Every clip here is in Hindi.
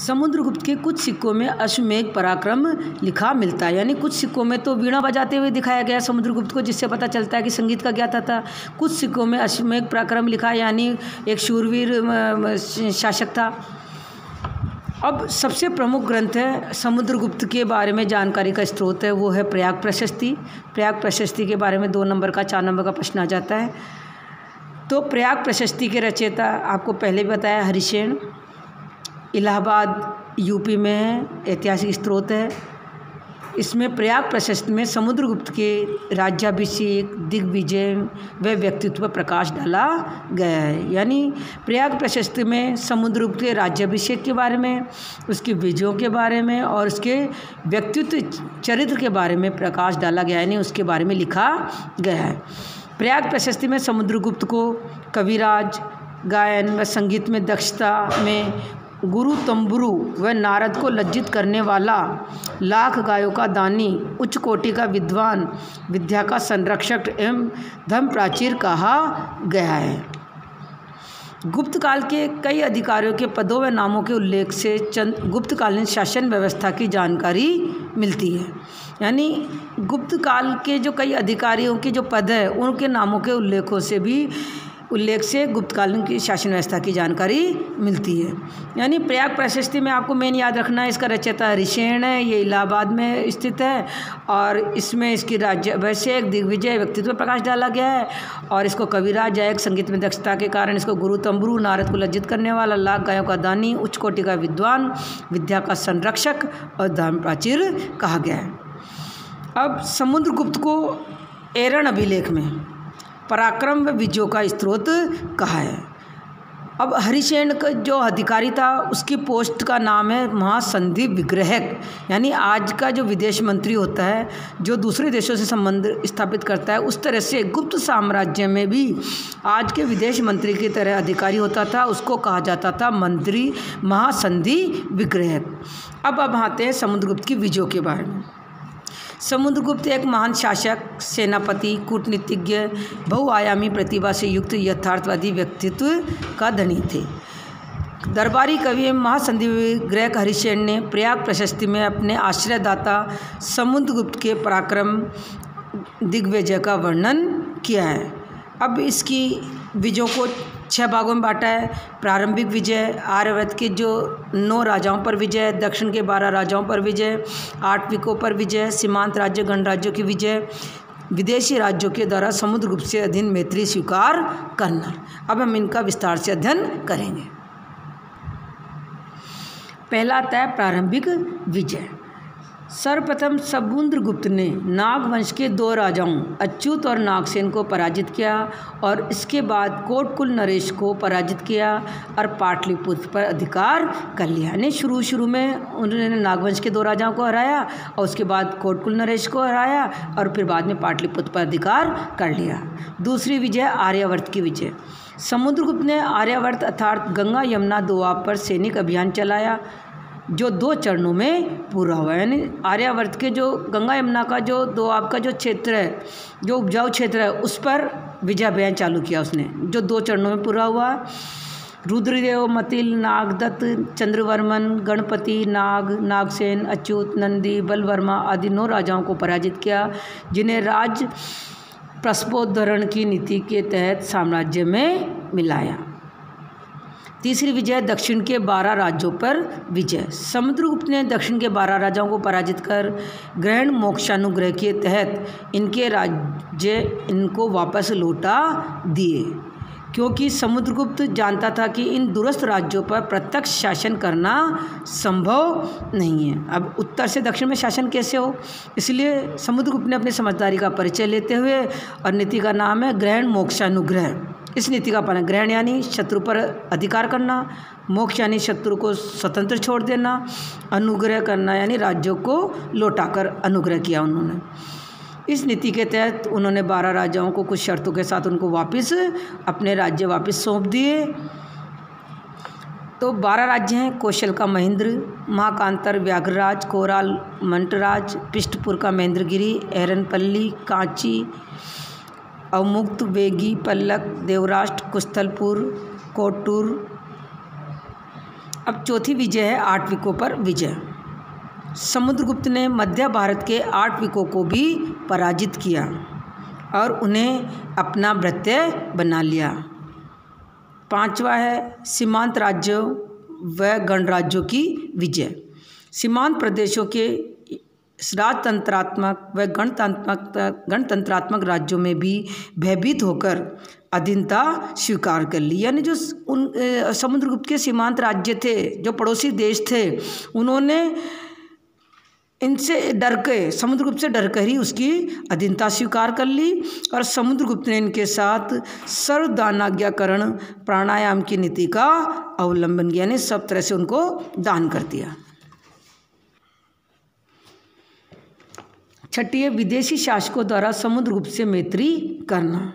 समुद्रगुप्त के कुछ सिक्कों में अश्वमेध पराक्रम लिखा मिलता है, यानी कुछ सिक्कों में तो वीणा बजाते हुए दिखाया गया समुद्रगुप्त को, जिससे पता चलता है कि संगीत का ज्ञाता था। कुछ सिक्कों में अश्वमेध पराक्रम लिखा है, यानी एक शूरवीर शासक था। अब सबसे प्रमुख ग्रंथ है समुद्रगुप्त के बारे में जानकारी का स्रोत है, वो है प्रयाग प्रशस्ति। प्रयाग प्रशस्ति के बारे में 2 नंबर का 4 नंबर का प्रश्न आ जाता है। तो प्रयाग प्रशस्ति के रचयिता आपको पहले भी बताया हरिसेन, इलाहाबाद यूपी में है, ऐतिहासिक स्रोत है। इसमें प्रयाग प्रशस्ति में समुद्रगुप्त के राज्याभिषेक, दिग्विजय व व्यक्तित्व पर प्रकाश डाला गया है। यानी प्रयाग प्रशस्ति में समुद्रगुप्त के राज्याभिषेक के बारे में, उसके विजयों के बारे में और उसके व्यक्तित्व चरित्र के बारे में प्रकाश डाला गया है, यानी उसके बारे में लिखा गया है। प्रयाग प्रशस्ति में समुद्रगुप्त को कविराज, गायन व संगीत में दक्षता में गुरु तंबुरु व नारद को लज्जित करने वाला, लाख गायों का दानी, उच्च कोटि का विद्वान, विद्या का संरक्षक एवं धर्म प्राचीर कहा गया है। गुप्त काल के कई अधिकारियों के पदों व नामों के उल्लेख से गुप्तकालीन शासन व्यवस्था की जानकारी मिलती है। यानी गुप्त काल के जो कई अधिकारियों के जो पद है उनके नामों के उल्लेख से गुप्तकालीन की शासन व्यवस्था की जानकारी मिलती है। यानी प्रयाग प्रशस्ति में आपको मेन याद रखना है, इसका रचयिता हरिसेन है, ये इलाहाबाद में स्थित है और इसमें इसकी राज्याभिषेक, दिग्विजय, व्यक्तित्व प्रकाश डाला गया है और इसको कविराज, गायक, संगीत में दक्षता के कारण इसको गुरु तंबुरु, नारद को लज्जित करने वाला, लाख गायों का दानी, उच्च कोटि का विद्वान, विद्या का संरक्षक और धर्म प्राचीर कहा गया है। अब समुद्रगुप्त को एरन अभिलेख में पराक्रम व विजयों का स्रोत कहा है। अब हरिसेन का जो अधिकारी था उसकी पोस्ट का नाम है महासंधि विग्रहक, यानी आज का जो विदेश मंत्री होता है जो दूसरे देशों से संबंध स्थापित करता है, उस तरह से गुप्त साम्राज्य में भी आज के विदेश मंत्री की तरह अधिकारी होता था, उसको कहा जाता था मंत्री महासंधि विग्रहक। अब आते हैं समुद्रगुप्त की विजयों के बारे में। समुद्रगुप्त एक महान शासक, सेनापति, कूटनीतिज्ञ, बहुआयामी प्रतिभा से युक्त यथार्थवादी व्यक्तित्व का धनी थे। दरबारी कवि महासंधि विग्रहक हरिसेन ने प्रयाग प्रशस्ति में अपने आश्रयदाता समुद्रगुप्त के पराक्रम, दिग्विजय का वर्णन किया है। अब इसकी विजयों को 6 भागों में बांटा है। प्रारंभिक विजय, आर्यावर्त के जो 9 राजाओं पर विजय, दक्षिण के 12 राजाओं पर विजय, आठविकों पर विजय, सीमांत राज्य गणराज्यों की विजय, विदेशी राज्यों के द्वारा समुद्रगुप्त से अधीन मैत्री स्वीकार करना। अब हम इनका विस्तार से अध्ययन करेंगे। पहला आता है प्रारंभिक विजय। सर्वप्रथम समुद्रगुप्त ने नागवंश के 2 राजाओं अच्युत और नागसेन को पराजित किया और इसके बाद कोटकुल नरेश को पराजित किया और पाटलिपुत्र पर अधिकार कर लिया। यानी शुरू में उन्होंने नागवंश के 2 राजाओं को हराया और उसके बाद कोटकुल नरेश को हराया और फिर बाद में पाटलिपुत्र पर अधिकार कर लिया। दूसरी विजय आर्यावर्त की विजय। समुद्रगुप्त ने आर्यावर्त अर्थात गंगा यमुना दोआब पर सैनिक अभियान चलाया जो 2 चरणों में पूरा हुआ। यानी आर्यावर्त के जो गंगा यमुना का जो दोआब का जो क्षेत्र है, जो उपजाऊ क्षेत्र है, उस पर विजय अभियान चालू किया उसने, जो 2 चरणों में पूरा हुआ। रुद्रदेव, मतिल, नागदत्त, चंद्रवर्मन, गणपति, नागसेन, अच्युत, नंदी, बलवर्मा आदि 9 राजाओं को पराजित किया, जिन्हें राज प्रस्पोद्धरण की नीति के तहत साम्राज्य में मिलाया। तीसरी विजय दक्षिण के 12 राज्यों पर विजय। समुद्रगुप्त ने दक्षिण के 12 राजाओं को पराजित कर ग्रहण मोक्षानुग्रह के तहत इनके राज्य इनको वापस लौटा दिए, क्योंकि समुद्रगुप्त जानता था कि इन दूरस्थ राज्यों पर प्रत्यक्ष शासन करना संभव नहीं है। अब उत्तर से दक्षिण में शासन कैसे हो, इसलिए समुद्रगुप्त ने अपनी समझदारी का परिचय लेते हुए, और नीति का नाम है ग्रहण मोक्षानुग्रह, इस नीति का पालन, ग्रहण यानी शत्रु पर अधिकार करना, मोक्ष यानी शत्रु को स्वतंत्र छोड़ देना, अनुग्रह करना यानी राज्यों को लौटाकर अनुग्रह किया उन्होंने। इस नीति के तहत उन्होंने 12 राजाओं को कुछ शर्तों के साथ उनको वापस अपने राज्य वापस सौंप दिए। तो 12 राज्य हैं: कौशल का महेंद्र, महाकांतर व्याघ्रराज, कोराल मंटराज, पृष्ठपुर का महेंद्रगिरी, एरनपल्ली, कांची, अवमुक्त, वेगी, पल्लक, देवराष्ट्र, कुस्थलपुर, कोटूर, अब चौथी विजय है आटविकों पर विजय। समुद्रगुप्त ने मध्य भारत के आटविकों को भी पराजित किया और उन्हें अपना भृत्य बना लिया। पांचवा है सीमांत राज्यों व गणराज्यों की विजय। सीमांत प्रदेशों के राजतंत्रात्मक व गणतंत्रात्मक राज्यों में भी भयभीत होकर अधीनता स्वीकार कर ली। यानी जो समुद्रगुप्त के सीमांत राज्य थे, जो पड़ोसी देश थे, उन्होंने इनसे डर के, समुद्रगुप्त से डर कर ही उसकी अधीनता स्वीकार कर ली और समुद्रगुप्त ने इनके साथ सर्वदानाज्ञाकरण प्राणायाम की नीति का अवलंबन किया, यानी सब तरह से उनको दान कर दिया। छठी है विदेशी शासकों द्वारा समुद्रगुप्त से मैत्री करना।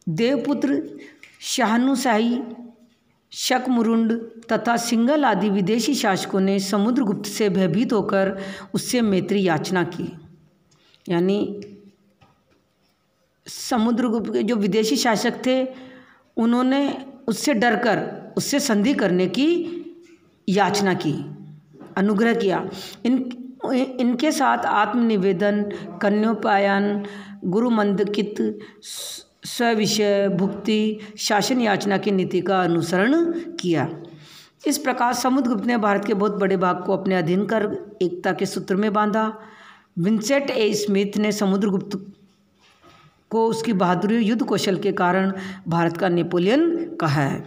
देवपुत्र, शाहनुशाही, शकमुरुंड तथा सिंघल आदि विदेशी शासकों ने समुद्रगुप्त से भयभीत होकर उससे मैत्री याचना की। यानी समुद्रगुप्त के जो विदेशी शासक थे उन्होंने उससे डरकर उससे संधि करने की याचना की, अनुग्रह किया। इनके साथ आत्मनिवेदन, कन्योपायन, गुरुमंदकित, स्विषय, भुक्ति, शासन याचना की नीति का अनुसरण किया। इस प्रकार समुद्रगुप्त ने भारत के बहुत बड़े भाग को अपने अधीन कर एकता के सूत्र में बांधा। विंसेंट ए स्मिथ ने समुद्रगुप्त को उसकी बहादुरी, युद्ध कौशल के कारण भारत का नेपोलियन कहा है।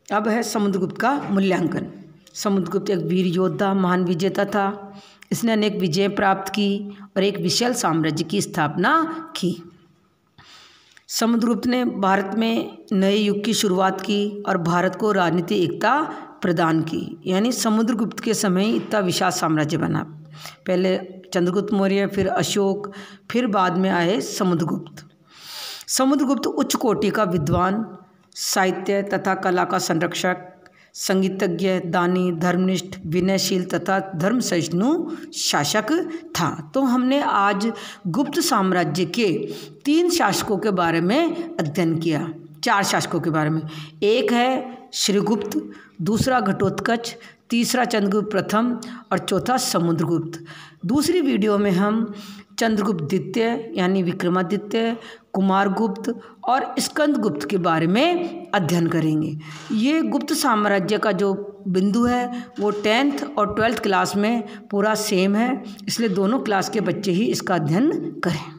अब है समुद्रगुप्त का मूल्यांकन। समुद्रगुप्त एक वीर योद्धा, महान विजेता था। इसने अनेक विजय प्राप्त की और एक विशाल साम्राज्य की स्थापना की। समुद्रगुप्त ने भारत में नए युग की शुरुआत की और भारत को राजनीतिक एकता प्रदान की। यानी समुद्रगुप्त के समय इतना विशाल साम्राज्य बना। पहले चंद्रगुप्त मौर्य, फिर अशोक, फिर बाद में आए समुद्रगुप्त। समुद्रगुप्त उच्च कोटि का विद्वान, साहित्य तथा कला का संरक्षक, संगीतज्ञ, दानी, धर्मनिष्ठ, विनयशील तथा धर्म सहिष्णु शासक था। तो हमने आज गुप्त साम्राज्य के 3 शासकों के बारे में अध्ययन किया, 4 शासकों के बारे में। एक है श्रीगुप्त, दूसरा घटोत्कच, तीसरा चंद्रगुप्त प्रथम और चौथा समुद्रगुप्त। दूसरी वीडियो में हम चंद्रगुप्त द्वितीय यानी विक्रमादित्य, कुमारगुप्त और स्कंदगुप्त के बारे में अध्ययन करेंगे। ये गुप्त साम्राज्य का जो बिंदु है वो 10th और 12th क्लास में पूरा सेम है, इसलिए दोनों क्लास के बच्चे ही इसका अध्ययन करें।